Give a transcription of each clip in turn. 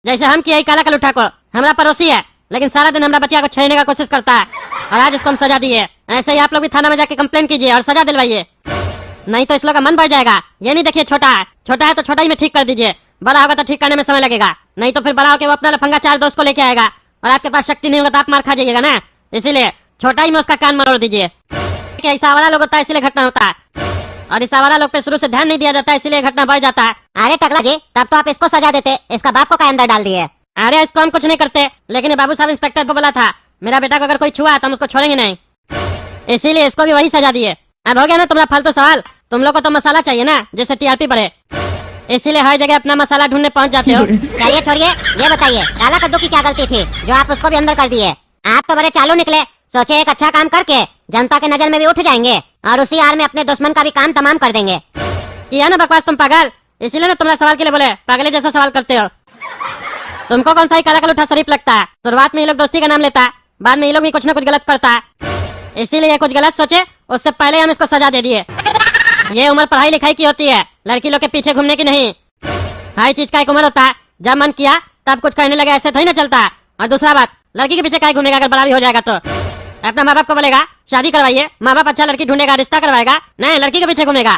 जैसे हम किए काला कलूठा को, हमारा पड़ोसी है लेकिन सारा दिन हमारा बच्चिया को छेड़ने का कोशिश करता है और आज उसको हम सजा दिए। ऐसे ही आप लोग भी थाना में जाके कंप्लेन कीजिए और सजा दिलवाइए, नहीं तो इस लोग का मन बढ़ जाएगा। ये नहीं देखिए छोटा है तो छोटा ही में ठीक कर दीजिए, बड़ा होगा तो ठीक करने में समय लगेगा, नहीं तो फिर बड़ा होकर वो अपना लफंगा 4 दोस्त को लेके आएगा और आपके पास शक्ति नहीं होगा तो आप मार खा जाइएगा ना। इसीलिए छोटा ही में उसका कान मरोड़ दीजिए। ऐसा वाला लोग होता है इसलिए घटना होता है, और इस वाला लोग पे शुरू से ध्यान नहीं दिया जाता है इसलिए घटना बढ़ जाता है। अरे टकला जी, तब तो आप इसको सजा देते, इसका बाप को क्या अंदर डाल दिए। अरे इसको हम कुछ नहीं करते, लेकिन बाबू साहब इंस्पेक्टर को बोला था मेरा बेटा को अगर कोई छुआ तो हम उसको छोड़ेंगे नहीं, इसीलिए इसको भी वही सजा दिए। अब हो गया ना तुम्हारा फालतू सवाल। तुम लोग को तो मसाला चाहिए ना जिससे टीआरपी बढ़े, इसीलिए हर जगह अपना मसाला ढूंढने पहुंच जाते हो। चलिए छोड़िए, ये बताइए काला कद्दू की क्या गलती थी जो आप उसको भी अंदर कर दिए। आप तो बड़े चालू निकले, सोचे एक अच्छा काम करके जनता के नजर में भी उठ जाएंगे और उसी आड़ में अपने दुश्मन का भी काम तमाम कर देंगे। किया ना बकवास तुम पागल, इसीलिए ना तुम्हारा सवाल के लिए बोले पागले जैसा सवाल करते हो। तुमको कौन सा ही काला कलूठा शरीफ लगता है? शुरुआत में ये लोग दोस्ती का नाम लेता है, बाद में ये लोग भी कुछ न कुछ गलत करता है, इसीलिए कुछ गलत सोचे उससे पहले हम इसको सजा दे दिए। ये उम्र पढ़ाई लिखाई की होती है, लड़की लोग के पीछे घूमने की नहीं। हर चीज का एक उम्र होता है, जब मन किया तब कुछ करने लगे, ऐसे थोड़ी ना चलता है। और दूसरा बात, लड़की के पीछे क्या घूमेगा अगर बड़ा भी हो जाएगा तो? अपना माँ बाप को बोलेगा शादी करवाइए, माँ बाप अच्छा लड़की ढूंढेगा, रिश्ता करवाएगा, नहीं लड़की के पीछे घूमेगा।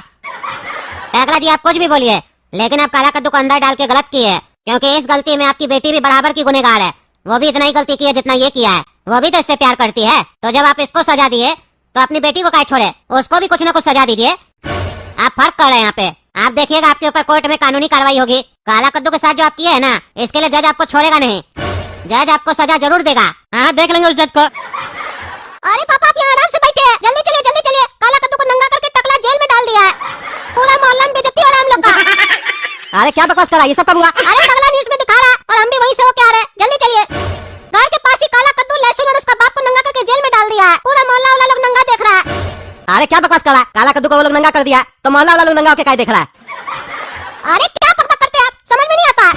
टकला जी आप कुछ भी बोलिए, लेकिन आप काला कद्दू को अंदर डाल के गलत किए, क्योंकि इस गलती में आपकी बेटी भी बराबर की गुनहगार है। वो भी इतना ही गलती की है जितना ये किया है, वो भी तो इससे प्यार करती है। तो जब आप इसको सजा दिए तो अपनी बेटी को काहे छोड़े, उसको भी कुछ न कुछ सजा दीजिए। आप फर्क कर रहे हैं यहाँ पे। आप देखिएगा आपके ऊपर कोर्ट में कानूनी कार्रवाई होगी। काला कद्दू के साथ जो आप किए है ना, इसके लिए जज आपको छोड़ेगा नहीं, जज आपको सजा जरूर देगा। हाँ देख लेंगे उस जज को। अरे पापा आप यहाँ आराम से बैठे हैं, जल्दी चलिए जल्दी चलिए। काला कद्दू को नंगा करके टकला जेल में डाल दिया है, पूरा मोहल्ला में बेइज्जती हो रहा है हम लोग का। अरे क्या बकवास कर रहा है, ये सब कब हुआ? अरे टकला न्यूज़ में दिखा रहा है और हम भी वहीं से होके आ रहे हैं, जल्दी चलिए। घर के पास ही काला कद्दू लहसुन और उसका बाप को नंगा करके जेल में डाल दिया है, पूरा मोहल्ला वाला लोग नंगा देख रहा है। अरे क्या बकवास कर रहा है, काला कद्दू को वो लोग नंगा कर दिया तो मोहल्ला वाला लोग नंगा होके क्या देख रहा है? अरे क्या बकबक करते हैं आप, समझ में नहीं आता।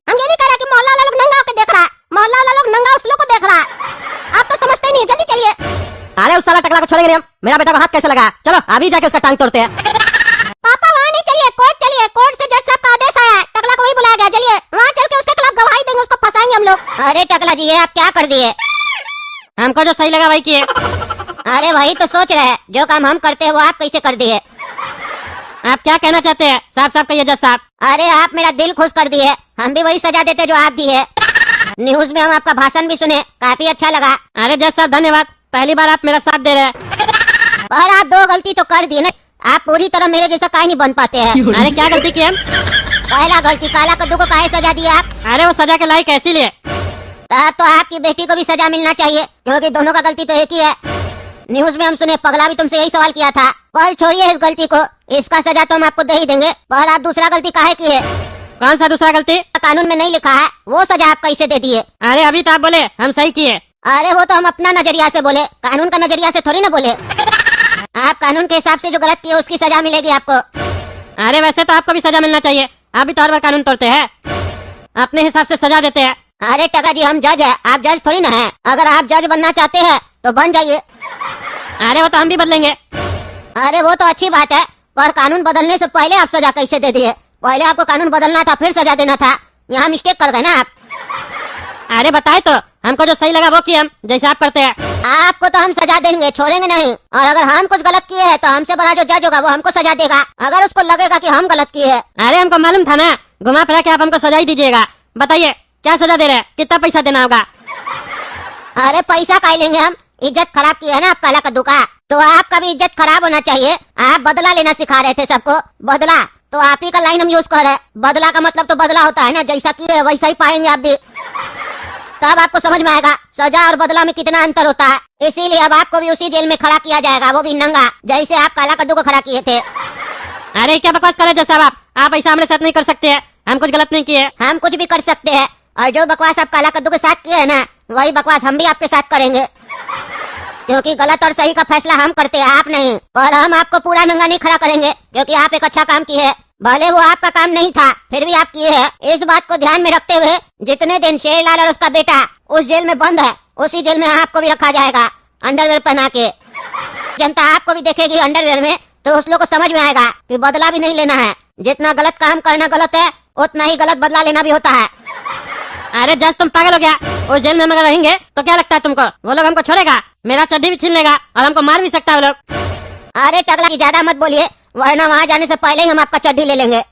हम ये नहीं कह रहे कि मोहल्ला वाला लोग नंगा होके देख रहा है, मोहल्ला वाला लोग नंगा उस लोग को देख रहा है। आप तो समझते नहीं, जल्दी चलिए। अरे उस साला टकला को छोड़ेंगे नहीं हम, मेरा बेटा को हाथ कैसे लगा? चलो अभी जाके उसका टांग तोड़ते हैं। पापा वहाँ नहीं, चलिए कोर्ट चलिए, कोर्ट से जज साहब का आदेश आया है, टकला को वही बुलाया गया, चलिए वहाँ चल के उसके खिलाफ गवाही देंगे, उसको फंसाएंगे हम लोग। अरे टकला जी ये आप क्या कर दिए? हमको जो सही लगा वही किए। अरे वही तो सोच रहे हैं, जो काम हम करते हैं वो आप कैसे कर दिए? आप क्या कहना चाहते हैं? साफ साफ कहिए जज साहब। अरे आप मेरा दिल खुश कर दिए, हम भी वही सजा देते जो आप दिए। न्यूज में हम आपका भाषण भी सुने, काफी अच्छा लगा। अरे जज साहब धन्यवाद, पहली बार आप मेरा साथ दे रहे हैं। और आप 2 गलती तो कर दिए ना, आप पूरी तरह मेरे जैसा काहे नहीं बन पाते हैं। अरे क्या गलती की हम? पहला गलती, काला कद्दू को काहे सजा दिया आप? अरे वो सजा के लायक ऐसी लिए। तब तो आपकी बेटी को भी सजा मिलना चाहिए, क्योंकि दोनों का गलती तो एक ही है। न्यूज में हम सुने पगला भी तुमसे यही सवाल किया था, पर छोड़िए इस गलती को, इसका सजा तो हम आपको दे ही देंगे। पर आप दूसरा गलती काहे किए? कौन सा दूसरा गलती? कानून में नहीं लिखा है, वो सजा आप कैसे दे दिए? अरे अभी तो आप बोले हम सही किए। अरे वो तो हम अपना नजरिया से बोले, कानून का नजरिया से थोड़ी ना बोले। आप कानून के हिसाब से जो गलत किए उसकी सजा मिलेगी आपको। अरे वैसे तो आपको भी सजा मिलना चाहिए, आप भी तो हर बार कानून तोड़ते हैं, अपने हिसाब से सजा देते हैं। अरे टका जी हम जज है, आप जज थोड़ी ना है। अगर आप जज बनना चाहते हैं तो बन जाइए। अरे वो तो हम भी बदलेंगे। अरे वो तो अच्छी बात है, पर कानून बदलने से पहले आप सजा कैसे दे दिए? पहले आपको कानून बदलना था फिर सजा देना था, यहाँ मिस्टेक कर गए ना आप। अरे बताए तो, हमको जो सही लगा वो किए हम, जैसे आप करते हैं। आपको तो हम सजा देंगे, छोड़ेंगे नहीं। और अगर हम कुछ गलत किए हैं तो हमसे बड़ा जो जज होगा वो हमको सजा देगा, अगर उसको लगेगा कि हम गलत किए हैं। अरे हमको मालूम था ना, घुमा फिरा के आप हमको सजा ही दीजिएगा। बताइए क्या सजा दे रहे हैं, कितना पैसा देना होगा? अरे पैसा काहे लेंगे हम, इज्जत खराब की है ना आप काला कद्दू का, तो आपका भी इज्जत खराब होना चाहिए। आप बदला लेना सिखा रहे थे सबको, बदला तो आप ही का लाइन हम यूज कर रहे हैं। बदला का मतलब तो बदला होता है ना, जैसा किए वैसा ही पाएंगे आप भी। तब आपको समझ में आएगा सजा और बदला में कितना अंतर होता है। इसीलिए अब आपको भी उसी जेल में खड़ा किया जाएगा, वो भी नंगा, जैसे आप काला कद्दू को खड़ा किए थे। अरे क्या बकवास कर रहे हैं जज साहब, आप ऐसा हमारे साथ नहीं कर सकते हैं, हम कुछ गलत नहीं किए। हम कुछ भी कर सकते हैं, और जो बकवास आप काला कद्दू के साथ किए है ना, वही बकवास हम भी आपके साथ करेंगे, क्योंकि गलत और सही का फैसला हम करते हैं, आप नहीं। और हम आपको पूरा नंगा नहीं खड़ा करेंगे, क्योंकि आप एक अच्छा काम किए, भले वो आपका काम नहीं था फिर भी आप किए हैं। इस बात को ध्यान में रखते हुए जितने दिन शेरलाल और उसका बेटा उस जेल में बंद है, उसी जेल में आपको भी रखा जाएगा अंडरवेयर पहना के। जनता आपको भी देखेगी अंडरवेयर में, तो उस लोग को समझ में आएगा कि बदला भी नहीं लेना है। जितना गलत काम करना गलत है, उतना ही गलत बदला लेना भी होता है। अरे जज तुम पागल हो गया। उस जेल में हम अगर रहेंगे तो क्या लगता है तुमको वो लोग हमको छोड़ेगा? मेरा चड्डी भी छीन लेगा और हमको मार भी सकता है वो लोग। अरे टकला की ज्यादा मत बोलिए, वरना वहाँ जाने से पहले ही हम आपका चड्डी ले लेंगे।